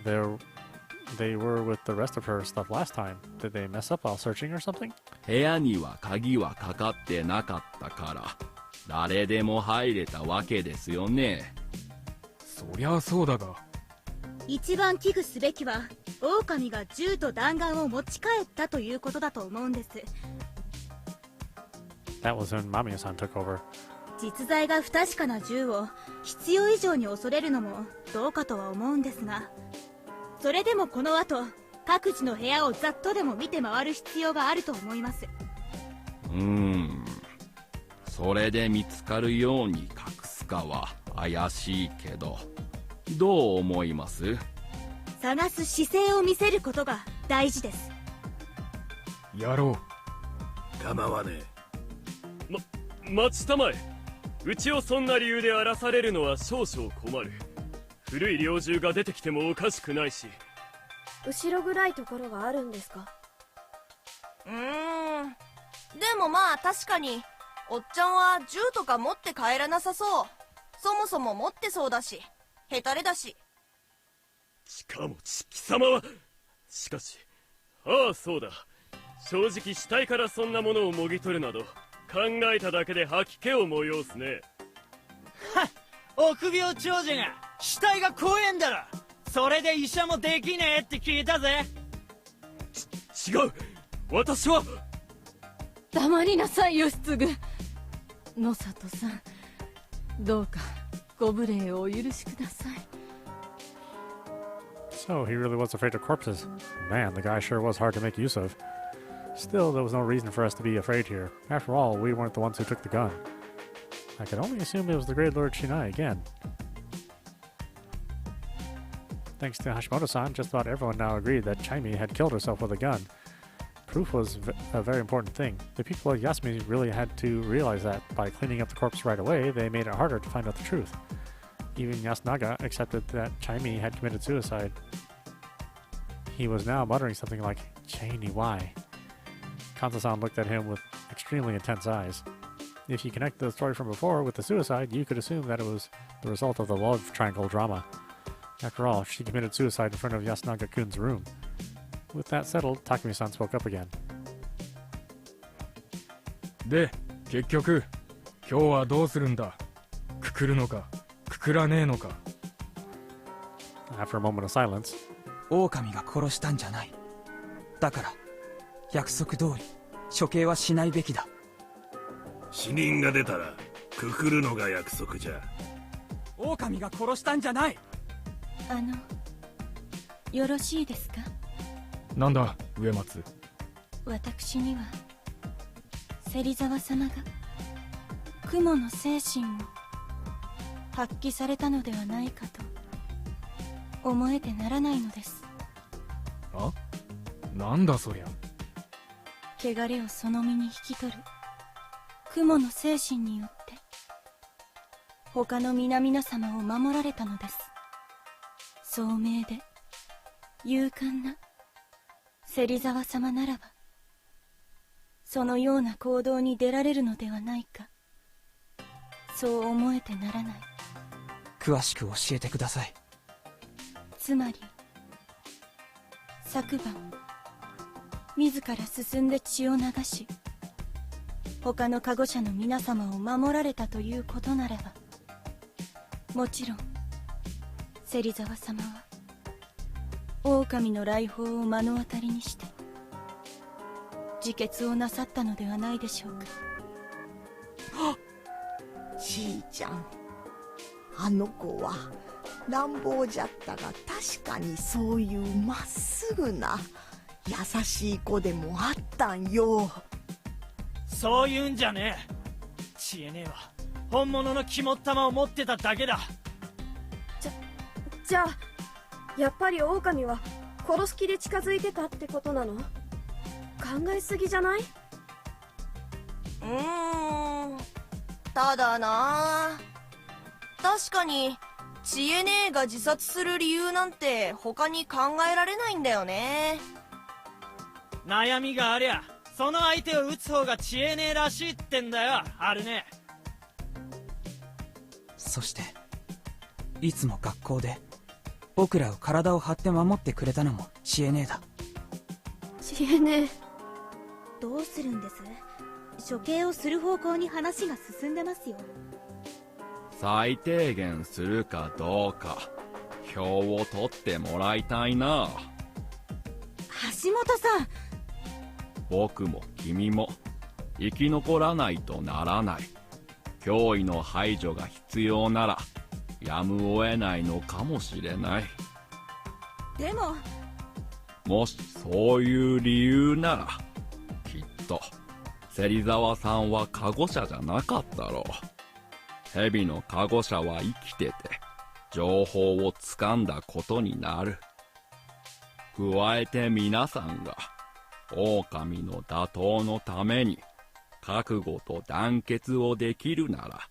They were with the rest of her stuff last time. Did they mess up while searching or something? 部屋には鍵はかかってなかったから誰でも入れたわけですよね。そりゃそうだが。一番危惧すべきは狼が銃と弾丸を持ち帰ったということだと思うんです。 That was when Mamiya-san took over. 実在が不確かな銃を必要以上に恐れるのもどうかとは思うんですが、それでもこの後各自の部屋をざっとでも見て回る必要があると思います。それで見つかるように隠すかは怪しいけど、どう思います？探す姿勢を見せることが大事です。やろう。構わねえ。待ちたまえ。うちをそんな理由で荒らされるのは少々困る。古い猟銃が出てきてもおかしくないし。後ろ暗いところがあるんですか？でもまあ確かにおっちゃんは銃とか持って帰らなさそう。そもそも持ってそうだしヘタレだし。しかも貴様は。しかし、ああそうだ、正直死体からそんなものをもぎ取るなど考えただけで吐き気を催すね。はっ、臆病長者が死体が怖えんだろ。それで医者もできねえって聞いたぜ。違う、私は。黙りなさい、義継。野里さん、どうかご無礼をお許しください。 So he really was afraid of corpses. Man, the guy sure was hard to make use of. Still, there was no reason for us to be afraid here. After all, we weren't the ones who took the gun. I could only assume it was the Great Lord Shinai again. Thanks to Hashimoto-san, just about everyone now agreed that Chaimi had killed herself with a gun. Proof was a very important thing. The people of Yasumizu really had to realize that by cleaning up the corpse right away, they made it harder to find out the truth. Even Yasunaga accepted that Chaimi had committed suicide. He was now muttering something like, "Chaini, why?" Kanza-san looked at him with extremely intense eyes. If you connect the story from before with the suicide, you could assume that it was the result of the love triangle drama. After all, she committed suicide in front of Yasunaga-kun's room. With that settled, Takumi-san spoke up again. で、結局、今日はどうするんだ？くくるのか、くくらねえのか。After a moment of silence, 狼が殺したんじゃない。だから、約束通り、処刑はしないべきだ。死人が出たら、くくるのが約束じゃ。狼が殺したんじゃない。よろしいですか？なんだ、植松。私には芹沢様が雲の精神を発揮されたのではないかと思えてならないのです。あ？なんだそりゃ。汚れをその身に引き取る雲の精神によって他の皆々様を守られたのです。聡明で勇敢な芹沢様ならばそのような行動に出られるのではないか、そう思えてならない。詳しく教えてください。つまり昨晩自ら進んで血を流し他の加護者の皆様を守られたということならば、もちろん芹沢様は狼の来訪を目の当たりにして自決をなさったのではないでしょうか。ちいちゃん、あの子は乱暴じゃったが確かにそういうまっすぐな優しい子でもあったんよ。そういうんじゃねえ。知恵ねえは本物の肝っ玉を持ってただけだ。じゃあやっぱり狼は殺す気で近づいてたってことなの？考えすぎじゃない？ただな、確かに知恵姉が自殺する理由なんて他に考えられないんだよね。悩みがありゃその相手を撃つ方が知恵姉らしいってんだよ、あるね。そしていつも学校で僕らを体を張って守ってくれたのも知恵姉だ。知恵姉、どうするんです？処刑をする方向に話が進んでますよ。最低限するかどうか票を取ってもらいたいな。橋本さん、僕も君も生き残らないとならない。脅威の排除が必要ならやむを得ないのかもしれない。でももしそういう理由ならきっと芹沢さんは加護者じゃなかったろう。蛇の加護者は生きてて情報をつかんだことになる。加えて皆さんが狼の打倒のために覚悟と団結をできるなら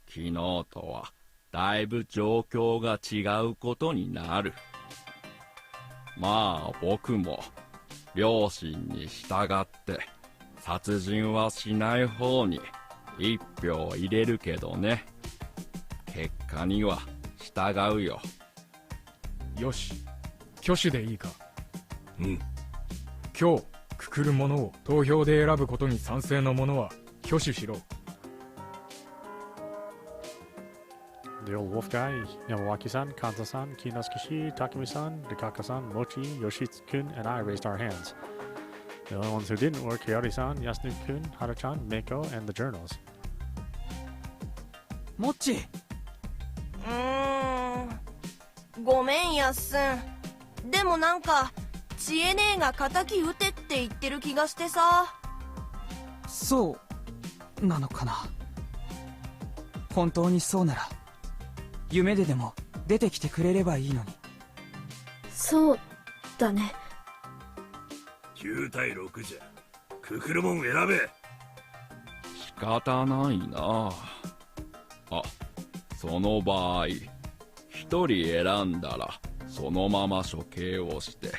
昨日とはだいぶ状況が違うことになる。まあ僕も両親に従って殺人はしない方に一票入れるけどね。結果には従うよ。よし、挙手でいいか。うん。今日くくるものを投票で選ぶことに賛成の者は挙手しろ。The old wolf guy, Yamawaki-san, Kanza-san, Kinosuke, Takumi-san, Rikaka-san, Mochi, Yoshitsu-kun, and I raised our hands. The only ones who didn't were Kiyori-san, Yasunuki-kun, Haru-chan, Meiko, and the journals. モッチ。ごめんやっすん。でもなんか知恵姉が敵撃てって言ってる気がしてさ。そうなのかな。本当にそうなら夢ででも出てきてくれればいいのに。そうだね。9対6じゃククルモン選べ。仕方ないなあ。その場合一人選んだらそのまま処刑をして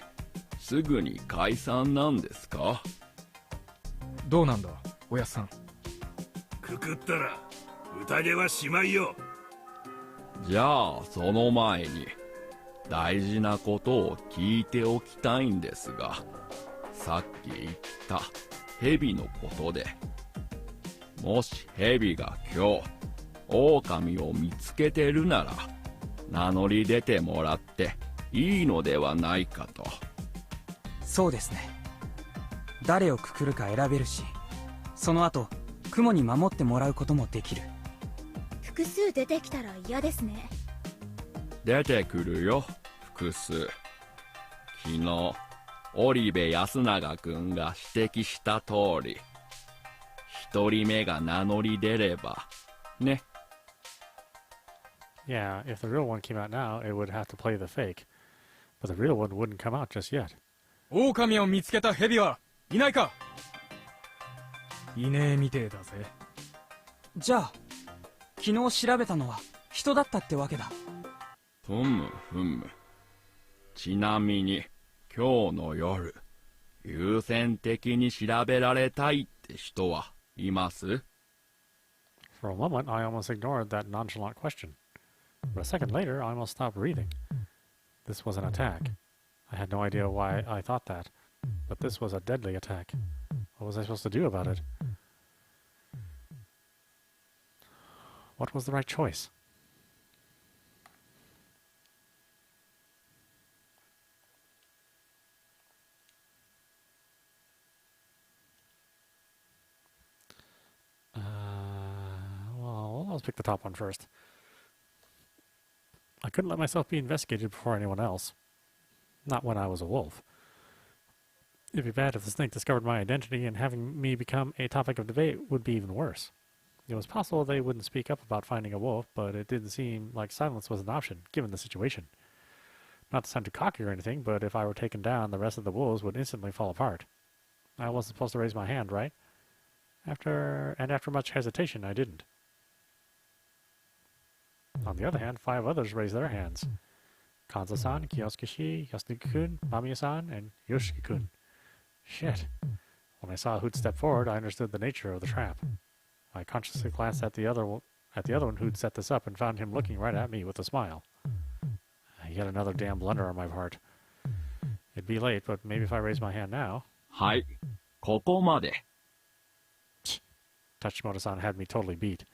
すぐに解散なんですか？どうなんだおやっさん。くくったら宴はしまいよ。じゃあその前に大事なことを聞いておきたいんですが、さっき言った蛇のことで、もし蛇が今日狼を見つけてるなら名乗り出てもらっていいのではないかと。そうですね。誰をくくるか選べるし、その後雲に守ってもらうこともできる。複数出てきたら嫌ですね。出てくるよ複数。昨日織部安永君が指摘した通り、一人目が名乗り出ればね。Yeah, if the real one came out now, it would have to play the fake. But the real one wouldn't come out just yet. 狼を見つけた蛇はいないか？いねえみてえだぜ。じゃあ昨日調べたのは人だったってわけだ。ふむふむ。ちなみに今日の夜優先的に調べられたいって人はいます？ For a moment, I almost ignored that nonchalant question. But a second later, I almost stopped breathing. This was an attack. I had no idea why I thought that, but this was a deadly attack. What was I supposed to do about it? What was the right choice? Well, let's pick the top one first. I couldn't let myself be investigated before anyone else. Not when I was a wolf. It'd be bad if the snake discovered my identity, and having me become a topic of debate would be even worse. It was possible they wouldn't speak up about finding a wolf, but it didn't seem like silence was an option, given the situation. Not to sound too cocky or anything, but if I were taken down, the rest of the wolves would instantly fall apart. I wasn't supposed to raise my hand, right? After much hesitation, I didn't. On the other hand, 5 others raised their hands. Kanza-san, Kyosuke-shi, Yasunuki-kun, Mamiya-san, and Yoshiki-kun. Shit. When I saw who'd stepped forward, I understood the nature of the trap. I consciously glanced at the other one who'd set this up and found him looking right at me with a smile. Yet another damn blunder on my part. It'd be late, but maybe if I raise my hand now... はい、ここまで。Tachimoto-san had me totally beat.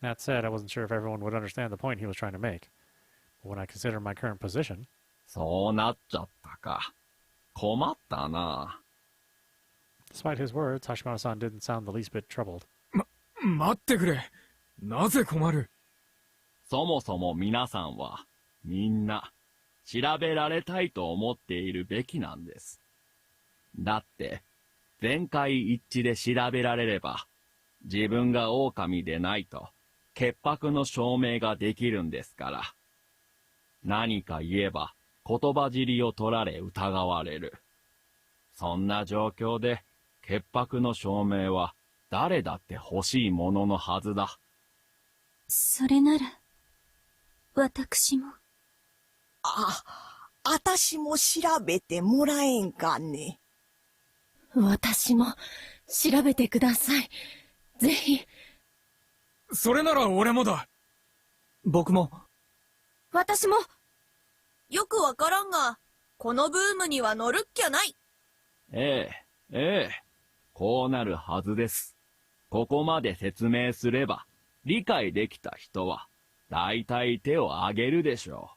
That said, I wasn't sure if everyone would understand the point he was trying to make. But when I consider my current position... そうなっちゃったか。困ったな。Despite his words, Hashimoto-san didn't sound the least bit troubled. 待ってくれ。なぜ困る？そもそも皆さんは、みんな、調べられたいと思っているべきなんです。だって、全会一致で調べられれば、自分が狼でないと、潔白の証明ができるんですから。何か言えば、言葉尻を取られ疑われる。そんな状況で、潔白の証明は、誰だって欲しいもののはずだ。それなら、私も。あたしも調べてもらえんかね。私も、調べてください。ぜひ。それなら俺もだ。僕も。私も。よくわからんが、このブームには乗るっきゃない。ええ、こうなるはずです。ここまで説明すれば、理解できた人は、だいたい手を挙げるでしょ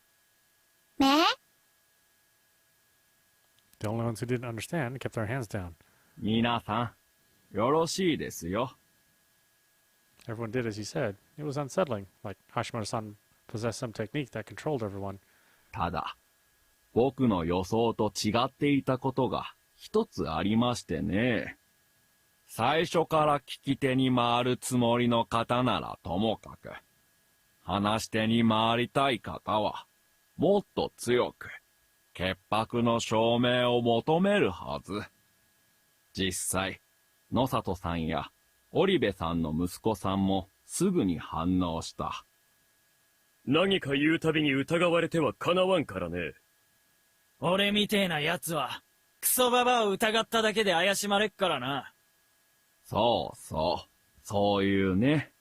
う。ね？ The only ones who didn't understand kept their hands down. 皆さん、よろしいですよ。Everyone did as he said. It was unsettling, like Hashimoto-san possessed some technique that controlled everyone. ただ、僕の予想と違っていたことが一つありましてね。最初から聞き手に回るつもりの方ならともかく、話し手に回りたい方は、もっと強く、潔白の証明を求めるはず。実際、野里さんや織部さんの息子さんもすぐに反応した。何か言うたびに疑われてはかなわんからね。俺みてえな奴は、クソババアを疑っただけで怪しまれっからな。そういうね。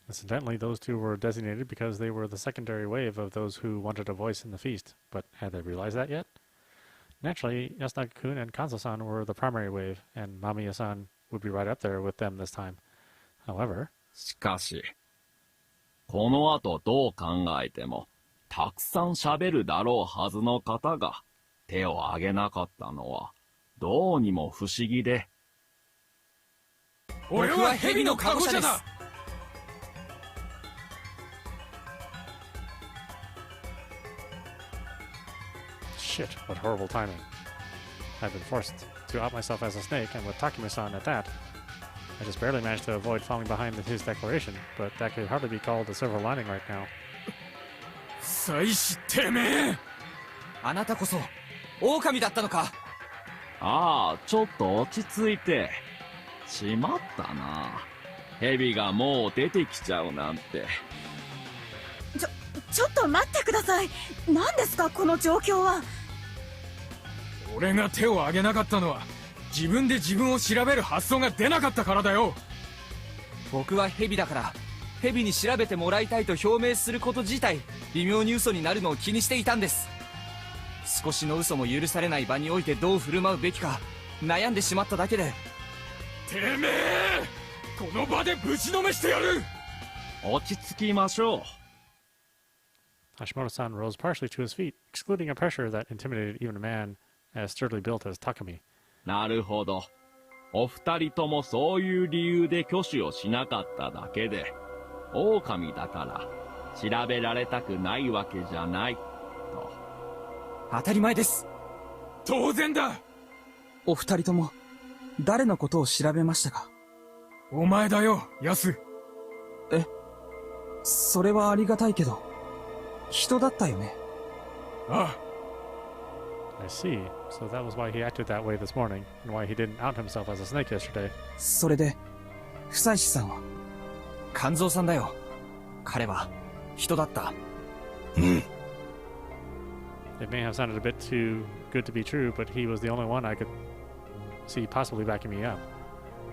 Incidentally, those two were designated because they were the secondary wave of those who wanted a voice in the feast, but had they realized that yet? Naturally, Yasunagi-kun and Kanza-san were the primary wave, and Mamiya-san would be right up there with them this time. However... しかし、この後どう考えても、たくさん喋るだろうはずの方が、手を挙げなかったのは、どうにも不思議で。俺は蛇のカゴ車だ。Shit, what horrible timing. I've been forced to out myself as a snake, and with Takumi-san at that, I just barely managed to avoid falling behind his declaration, but that could hardly be called a silver lining right now. Fusaishi, てめえ！あなたこそ、狼だったのか？ああ、ちょっと落ち着いて。しまったな。蛇がもう出てきちゃうなんて。ちょっと待ってください。何ですかこの状況は。俺が手を挙げなかったのは自分で自分を調べる発想が出なかったからだよ。僕は蛇だから蛇に調べてもらいたいと表明すること自体微妙に嘘になるのを気にしていたんです。少しの嘘も許されない場においてどう振る舞うべきか悩んでしまっただけで。てめえ、この場でぶちのめしてやる。落ち着きましょう。Hashimoto-san rose partially to his feet, excluding a pressure that intimidated even a man as sturdily built as Takumi. なるほど。お二人ともそういう理由で挙手をしなかっただけで、狼だから調べられたくないわけじゃないと。当たり前です。当然だ。お二人とも、誰のことを調べましたか？お前だよ、ヤス。え、それはありがたいけど、人だったよね。ああ。I see. So that was why he acted that way this morning, and why he didn't out himself as a snake yesterday. それで、房石さんは？肝臓さんだよ。彼は、人だった。It may have sounded a bit too good to be true, but he was the only one I could see possibly backing me up.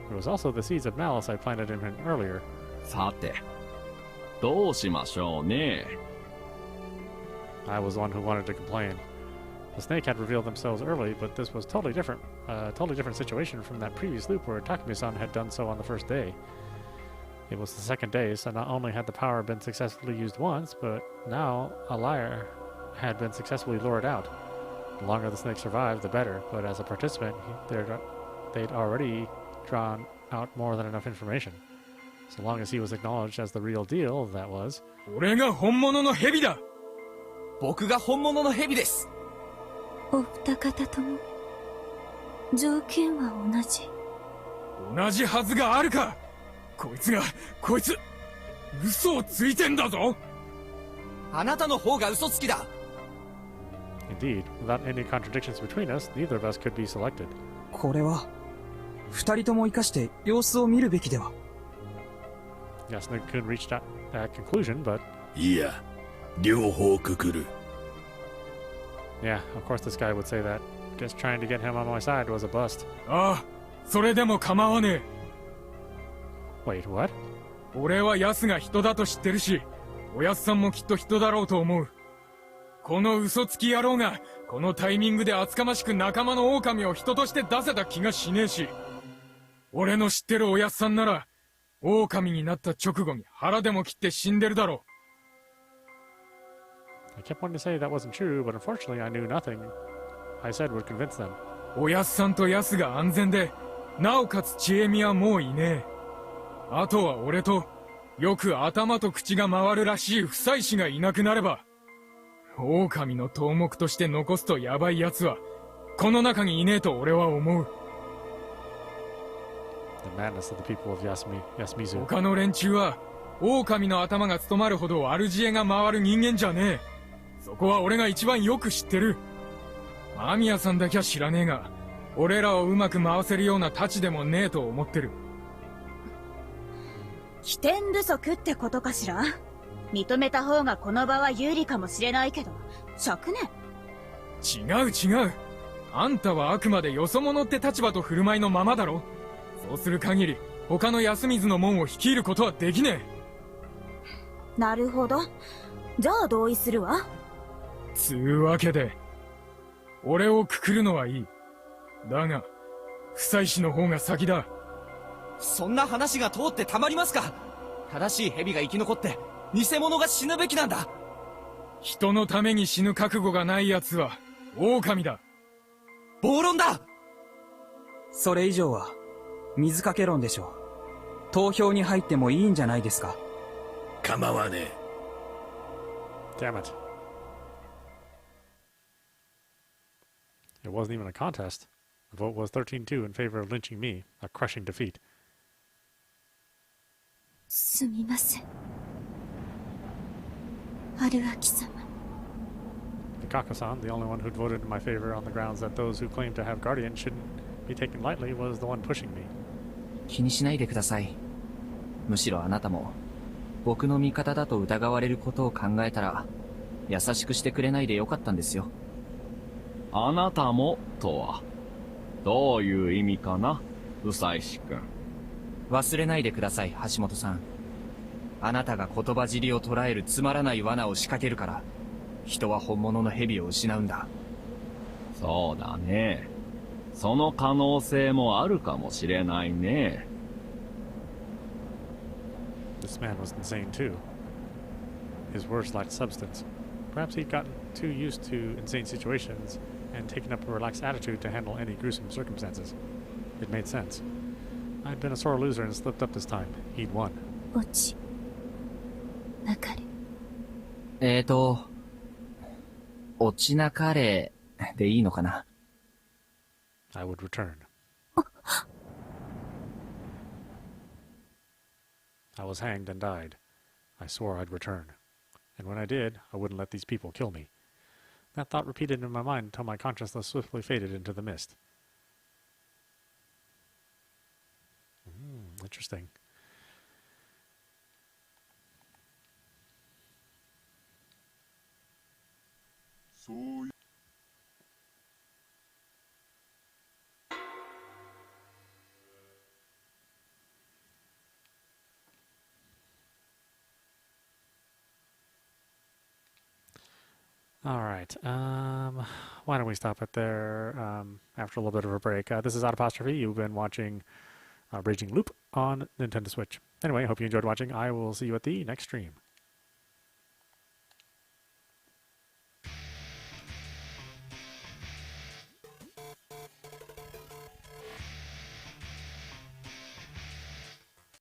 There was also the seeds of malice I planted in him earlier. さて、どうしましょうね。I was the one who wanted to complain. The snake had revealed themselves early, but this was totally different. A totally different situation from that previous loop where Takumi-san had done so on the first day. It was the second day, so not only had the power been successfully used once, but now a liar had been successfully lured out. The longer the snake survived, the better, but as a participant, they'd already drawn out more than enough information. So long as he was acknowledged as the real deal, that was. 俺が本物の蛇だ。僕が本物の蛇です。お二方とも、条件は同じ。同じはずがあるか。こいつ、嘘をついてんだぞ。あなたの方が嘘つきだ。Indeed, without any contradictions between us, neither of us could be selected. これは、二人とも生かして様子を見るべきでは。Yasumizu reached that conclusion, but... いや、両方くくる。Yeah, of course this guy would say that. Just trying to get him on my side was a bust. ああ、それでも構わねえ。Wait, what? 俺はヤスが人だと知ってるし、おやすさんもきっと人だろうと思う。この嘘つき野郎が、このタイミングで厚かましく仲間の狼を人として出せた気がしねえし、俺の知ってるおやすさんなら、狼になった直後に腹でも切って死んでるだろう。I kept wanting to say that wasn't true, but unfortunately I knew nothing I said would convince them. おやすさんとヤスが安全で、なおかつちえみはもういねえ。あとは俺と、よく頭と口が回るらしい夫妻子がいなくなれば、狼の頭目として残すとヤバい奴は、この中にいねえと俺は思う。The madness of the people of Yasumizu. 他の連中は、狼の頭が務まるほど悪知恵が回る人間じゃねえ。そこは俺が一番よく知ってる。間宮さんだけは知らねえが、俺らをうまく回せるような太刀でもねえと思ってる。起点不足ってことかしら。認めた方がこの場は有利かもしれないけど、灼ね。違う。あんたはあくまでよそ者って立場と振る舞いのままだろ。そうする限り、他の安水の門を率いることはできねえ。なるほど。じゃあ同意するわ。つうわけで、俺をくくるのはいい。だが、夫妻子の方が先だ。そんな話が通ってたまりますか。正しい蛇が生き残って、偽物が死ぬべきなんだ。人のために死ぬ覚悟がない奴は、狼だ。暴論だ。それ以上は、水かけ論でしょう。投票に入ってもいいんじゃないですか。構わねえ。Damn it. It wasn't even a contest. The vote was 13-2 in favor of lynching me, a crushing defeat. すみません。春秋様。Mikako-san, the only one who'd voted in my favor on the grounds that those who claim to have guardians shouldn't be taken lightly, was the one pushing me. 気にしないでください。むしろあなたも、僕の味方だと疑われることを考えたら、優しくしてくれないでよかったんですよ。あなたも、とは、どういう意味かな、うさいし君。忘れないでください、橋本さん。あなたが言葉尻を捉えるつまらない罠を仕掛けるから、人は本物の蛇を失うんだ。そうだね。その可能性もあるかもしれないね。This man was insane too. His words lacked substance. Perhaps he'd gotten too used to insane situations and taken up a relaxed attitude to handle any gruesome circumstances. It made sense. I'd been a sore loser and slipped up this time. He'd won. 落ち。なか落れ。ちなかれでいいのかな。I would return. I was hanged and died. I swore I'd return. And when I did, I wouldn't let these people kill me. That thought repeated in my mind until my consciousness swiftly faded into the mist. Interesting. Alright, why don't we stop it there after a little bit of a break. This is audap. You've been watching Raging Loop on Nintendo Switch. Anyway, I hope you enjoyed watching. I will see you at the next stream.